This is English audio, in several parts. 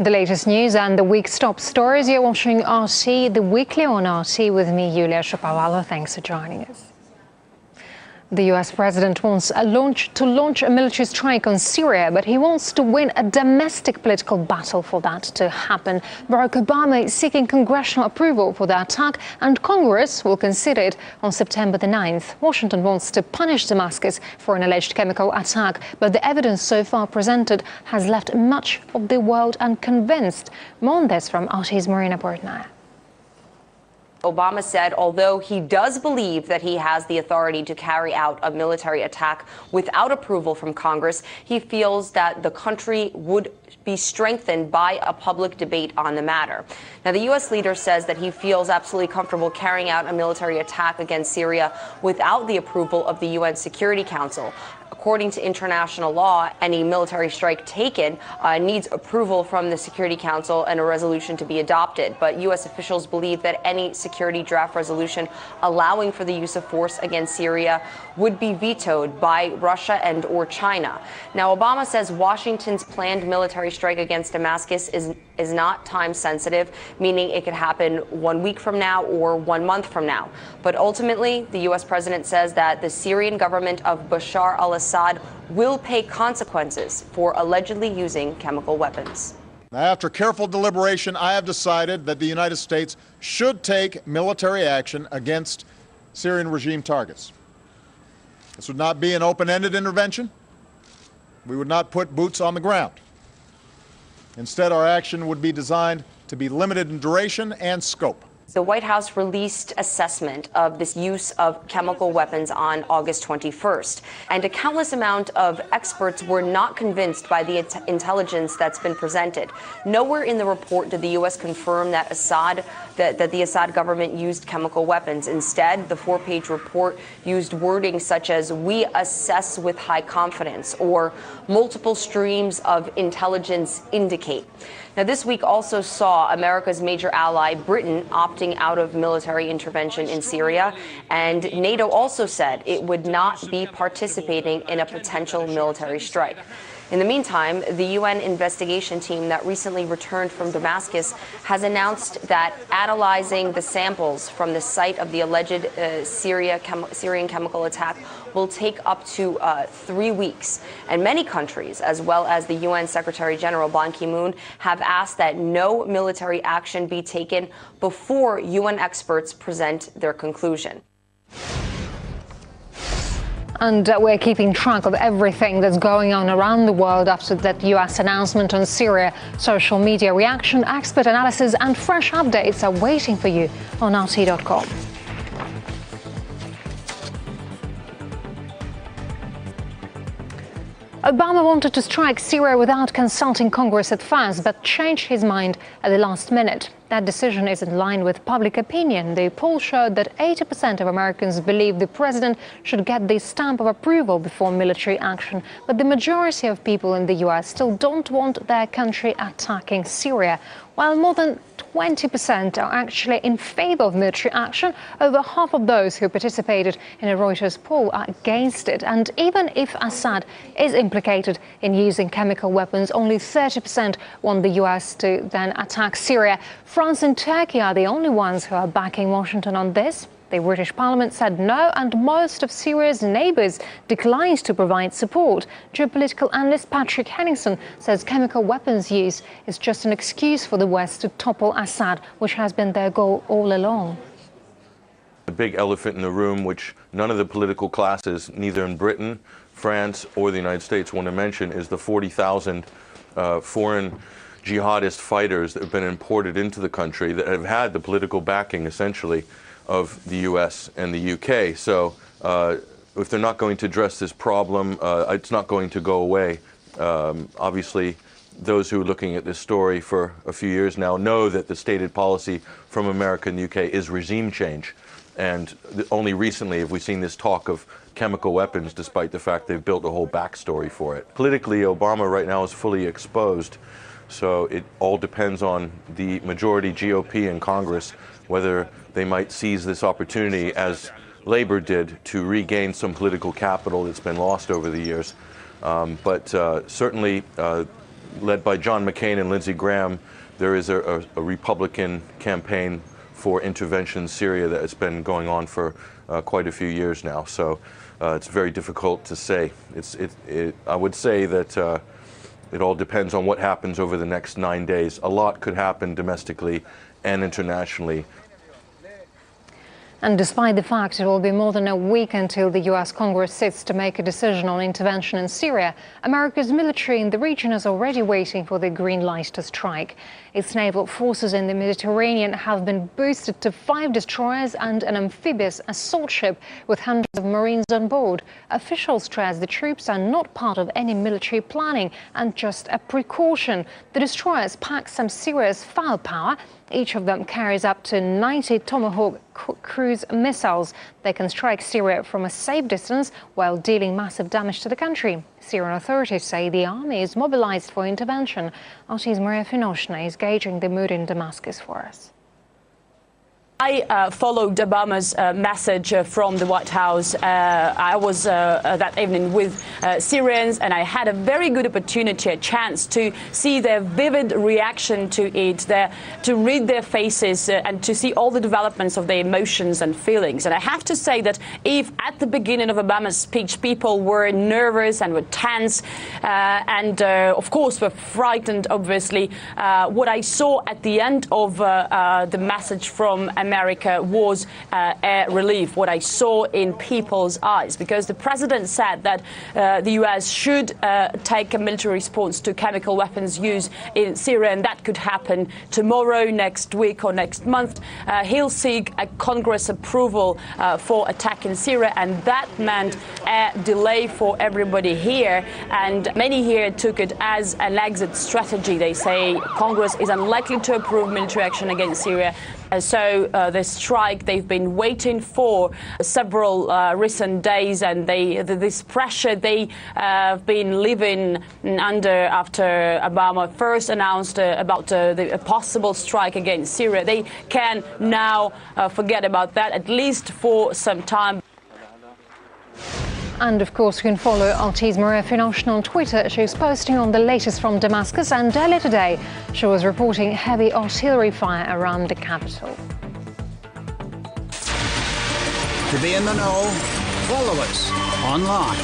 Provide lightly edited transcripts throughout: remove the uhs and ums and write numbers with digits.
The latest news and the week's top stories. You're watching RT, the weekly on RT with me, Yulia Shapovalov. Thanks for joining us. The US president wants to launch a military strike on Syria, but he wants to win a domestic political battle for that to happen. Barack Obama is seeking congressional approval for the attack, and Congress will consider it on September the 9th. Washington wants to punish Damascus for an alleged chemical attack, but the evidence so far presented has left much of the world unconvinced. More on this from RT's Marina Portnaya. Obama said although he does believe that he has the authority to carry out a military attack without approval from Congress, he feels that the country would be strengthened by a public debate on the matter. Now, the U.S. leader says that he feels absolutely comfortable carrying out a military attack against Syria without the approval of the UN Security Council. According to international law, any military strike taken needs approval from the Security Council and a resolution to be adopted. But U.S. officials believe that any security draft resolution allowing for the use of force against Syria would be vetoed by Russia and or China. Now, Obama says Washington's planned military strike against Damascus is not time sensitive, meaning it could happen 1 week from now or 1 month from now. But ultimately, the U.S. president says that the Syrian government of Bashar al-Assad will pay consequences for allegedly using chemical weapons. Now, after careful deliberation, I have decided that the United States should take military action against Syrian regime targets. This would not be an open-ended intervention. We would not put boots on the ground. Instead, our action would be designed to be limited in duration and scope. The White House released assessment of this use of chemical weapons on August 21st, and a countless amount of experts were not convinced by the intelligence that's been presented. Nowhere in the report did the U.S. confirm that the Assad government used chemical weapons. Instead, the 4-page report used wording such as "we assess with high confidence" or "multiple streams of intelligence indicate." Now, this week also saw America's major ally, Britain, opting out of military intervention in Syria, and NATO also said it would not be participating in a potential military strike. In the meantime, the UN investigation team that recently returned from Damascus has announced that analyzing the samples from the site of the alleged Syrian chemical attack will take up to 3 weeks. And many countries, as well as the UN Secretary General Ban Ki-moon, have asked that no military action be taken before UN experts present their conclusion. And we're keeping track of everything that's going on around the world after that U.S. announcement on Syria. Social media reaction, expert analysis and fresh updates are waiting for you on RT.com. Obama wanted to strike Syria without consulting Congress at first, but changed his mind at the last minute. That decision is in line with public opinion. The poll showed that 80% of Americans believe the president should get the stamp of approval before military action. But the majority of people in the U.S. still don't want their country attacking Syria. While more than 20% are actually in favor of military action, over half of those who participated in a Reuters poll are against it. And even if Assad is implicated in using chemical weapons, only 30% want the U.S. to then attack Syria. France and Turkey are the only ones who are backing Washington on this. The British Parliament said no, and most of Syria's neighbours declined to provide support. Geopolitical analyst Patrick Henningson says chemical weapons use is just an excuse for the West to topple Assad, which has been their goal all along. The big elephant in the room, which none of the political classes, neither in Britain, France, or the United States, want to mention, is the 40,000 foreign jihadist fighters that have been imported into the country that have had the political backing, essentially, of the U.S. and the U.K. So if they're not going to address this problem, it's not going to go away. Obviously, those who are looking at this story for a few years now know that the stated policy from America and the U.K. is regime change. And only recently have we seen this talk of chemical weapons, despite the fact they've built a whole backstory for it. Politically, Obama right now is fully exposed. So it all depends on the majority GOP in Congress, whether they might seize this opportunity, as Labor did, to regain some political capital that's been lost over the years. But certainly led by John McCain and Lindsey Graham, there is a Republican campaign for intervention in Syria that has been going on for quite a few years now. So it's very difficult to say. I would say that it all depends on what happens over the next 9 days. A lot could happen domestically and internationally. And despite the fact it will be more than a week until the US Congress sits to make a decision on intervention in Syria, America's military in the region is already waiting for the green light to strike. Its naval forces in the Mediterranean have been boosted to 5 destroyers and an amphibious assault ship with hundreds of Marines on board. Officials stress the troops are not part of any military planning and just a precaution. The destroyers pack some serious firepower. Each of them carries up to 90 Tomahawk cruise missiles. They can strike Syria from a safe distance while dealing massive damage to the country. Syrian authorities say the army is mobilized for intervention. RT's Maria Finoshna is gauging the mood in Damascus for us. I followed Obama's message from the White House. I was that evening with Syrians, and I had a very good opportunity, a chance to see their vivid reaction to it, to read their faces and to see all the developments of their emotions and feelings. And I have to say that if at the beginning of Obama's speech people were nervous and were tense and of course were frightened, obviously, what I saw at the end of the message from America was a relief, what I saw in people's eyes, because the president said that the U.S. should take a military response to chemical weapons use in Syria, and that could happen tomorrow, next week or next month. He'll seek a Congress approval for attack in Syria, and that meant a delay for everybody here, and many here took it as an exit strategy. They say Congress is unlikely to approve military action against Syria. So the strike they've been waiting for several recent days, and this pressure they have been living under after Obama first announced about a possible strike against Syria. They can now forget about that, at least for some time. And of course, you can follow RT's Maria Finoshna on Twitter. She's posting on the latest from Damascus, and earlier today she was reporting heavy artillery fire around the capital. To be in the know, follow us online.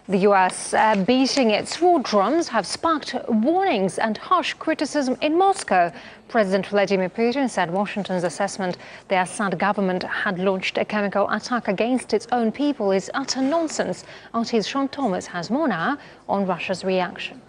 The US beating its war drums have sparked warnings and harsh criticism in Moscow. President Vladimir Putin said Washington's assessment the Assad government had launched a chemical attack against its own people is utter nonsense. RT's Sean Thomas has more now on Russia's reaction.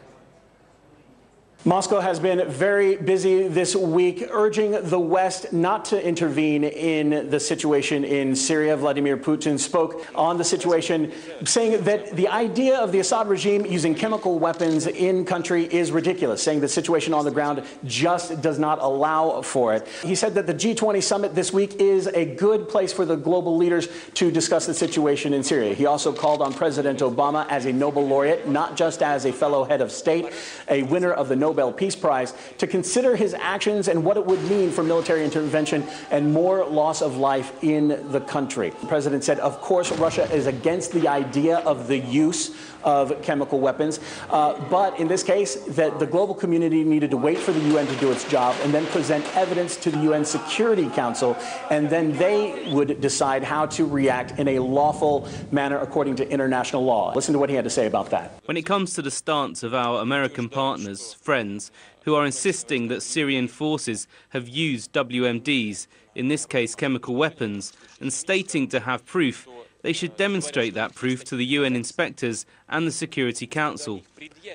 Moscow has been very busy this week, urging the West not to intervene in the situation in Syria. Vladimir Putin spoke on the situation, saying that the idea of the Assad regime using chemical weapons in country is ridiculous, saying the situation on the ground just does not allow for it. He said that the G20 summit this week is a good place for the global leaders to discuss the situation in Syria. He also called on President Obama as a Nobel laureate, not just as a fellow head of state, a winner of the Nobel Peace Prize, to consider his actions and what it would mean for military intervention and more loss of life in the country. The president said, of course, Russia is against the idea of the use of chemical weapons, but in this case, that the global community needed to wait for the UN to do its job and then present evidence to the UN Security Council, and then they would decide how to react in a lawful manner according to international law. Listen to what he had to say about that. When it comes to the stance of our American partners, friends, who are insisting that Syrian forces have used WMDs, in this case chemical weapons, and stating to have proof, they should demonstrate that proof to the UN inspectors and the Security Council.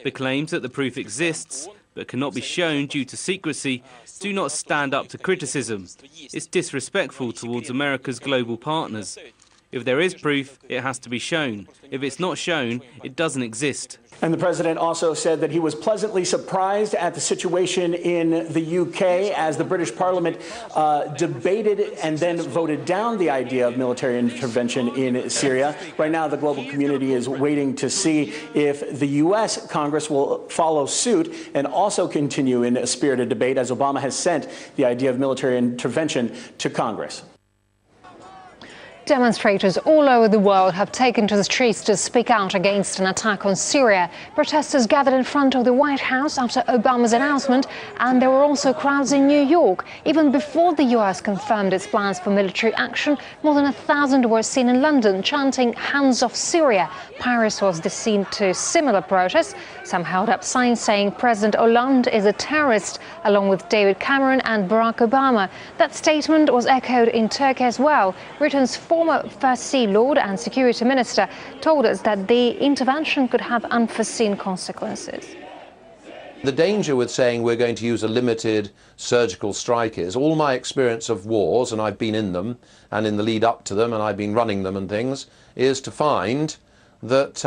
The claims that the proof exists but cannot be shown due to secrecy do not stand up to criticism. It's disrespectful towards America's global partners. If there is proof, it has to be shown. If it's not shown, it doesn't exist. And the president also said that he was pleasantly surprised at the situation in the UK as the British Parliament debated and then voted down the idea of military intervention in Syria. Right now, the global community is waiting to see if the US Congress will follow suit and also continue in a spirited debate, as Obama has sent the idea of military intervention to Congress. Demonstrators all over the world have taken to the streets to speak out against an attack on Syria. Protesters gathered in front of the White House after Obama's announcement, and there were also crowds in New York. Even before the US confirmed its plans for military action, more than 1,000 were seen in London chanting "Hands off Syria." Paris was the scene to similar protests. Some held up signs saying President Hollande is a terrorist, along with David Cameron and Barack Obama. That statement was echoed in Turkey as well. Britain's former First Sea Lord and Security Minister told us that the intervention could have unforeseen consequences. The danger with saying we're going to use a limited surgical strike is, all my experience of wars, and I've been in them, and in the lead up to them, and I've been running them and things, is to find that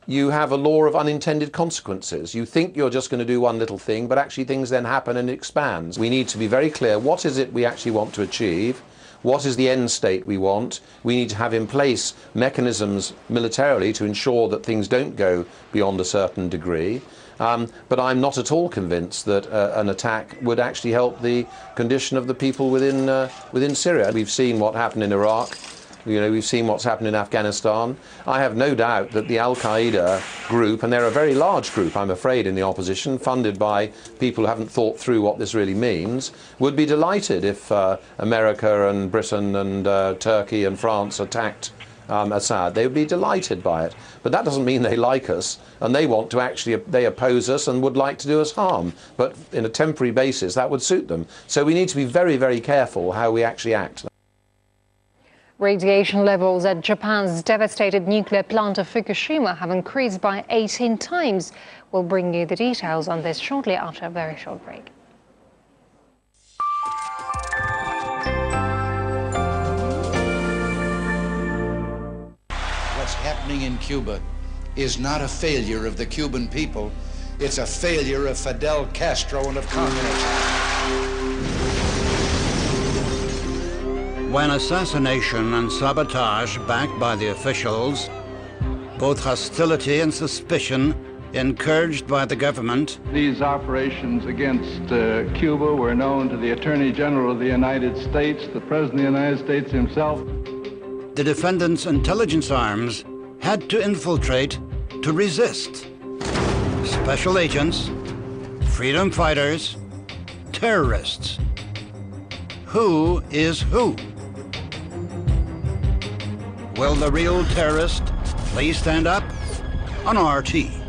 you have a law of unintended consequences. You think you're just going to do one little thing, but actually things then happen and it expands. We need to be very clear, what is it we actually want to achieve? What is the end state we want? We need to have in place mechanisms militarily to ensure that things don't go beyond a certain degree. But I'm not at all convinced that an attack would actually help the condition of the people within Syria. We've seen what happened in Iraq. We've seen what's happened in Afghanistan. I have no doubt that the al-Qaeda group, and they're a very large group, I'm afraid, in the opposition, funded by people who haven't thought through what this really means, would be delighted if America and Britain and Turkey and France attacked Assad. They would be delighted by it. But that doesn't mean they like us, and they want to actually, they oppose us and would like to do us harm. But in a temporary basis, that would suit them. So we need to be very, very careful how we actually act. Radiation levels at Japan's devastated nuclear plant of Fukushima have increased by 18 times. We'll bring you the details on this shortly after a very short break. What's happening in Cuba is not a failure of the Cuban people. It's a failure of Fidel Castro and of communism. When assassination and sabotage backed by the officials, both hostility and suspicion encouraged by the government. These operations against Cuba were known to the Attorney General of the United States, the President of the United States himself. The defendants' intelligence arms had to infiltrate to resist. Special agents, freedom fighters, terrorists. Who is who? Will the real terrorist please stand up on RT?